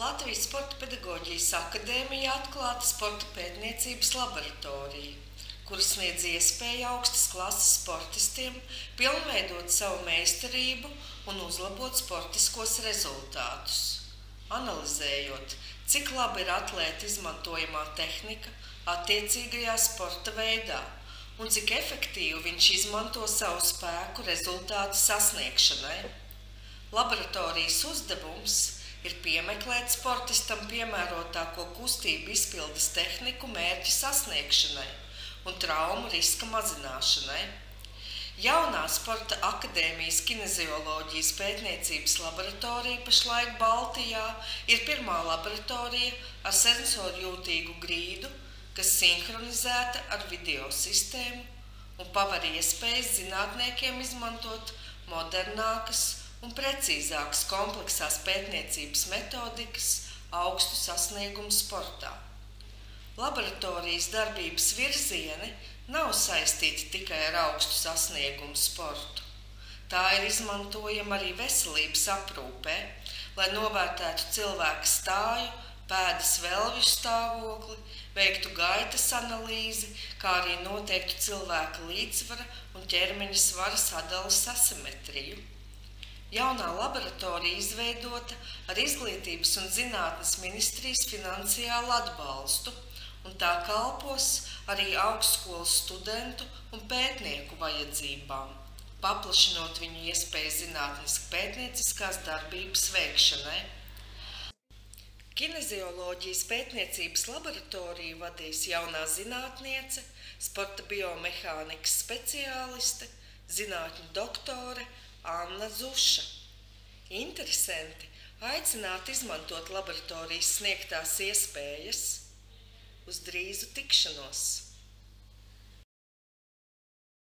Latvijas Sporta pedagoģijas akadēmija atklāta sporta pētniecības laboratorija, kura sniedz iespēju augstas klases sportistiem pilnveidot savu meistarību un uzlabot sportiskos rezultātus. Analizējot, cik labi ir atlēta izmantojamā tehnika attiecīgajā sporta veidā un cik efektīvi viņš izmanto savu spēku rezultātu sasniegšanai. Laboratorijas uzdevums ir piemeklēt sportistam piemērotāko kustību izpildes tehniku mērķa sasniegšanai un traumu riska mazināšanai. Jaunā Sporta akadēmijas kinezioloģijas pētniecības laboratorija pašlaik Baltijā ir pirmā laboratorija ar sensorjūtīgu grīdu, kas sinhronizēta ar video sistēmu un paver iespējas zinātniekiem izmantot modernākas un precīzākas kompleksās pētniecības metodikas augstu sasniegumu sportā. Laboratorijas darbības virzieni nav saistīti tikai ar augstu sasniegumu sportu. Tā ir izmantojama arī veselības aprūpē, lai novērtētu cilvēka stāju, pēdas velvju stāvokli, veiktu gaitas analīzi, kā arī noteiktu cilvēka līdzsvara un ķermeņa svara sadales asimetriju. Jaunā laboratorija izveidota ar Izglītības un zinātnes ministrijas finansiālu atbalstu, un tā kalpos arī augstskolas studentu un pētnieku vajadzībām, paplašinot viņu iespēju zinātniski-pētnieciskās darbības veikšanai. Kinezioloģijas pētniecības laboratoriju vadīs jaunā zinātniece, sporta biomehānikas speciāliste, zinātņu doktore Anna Zuša. Interesanti aicināti izmantot laboratorijas sniegtās iespējas. Uz drīzu tikšanos!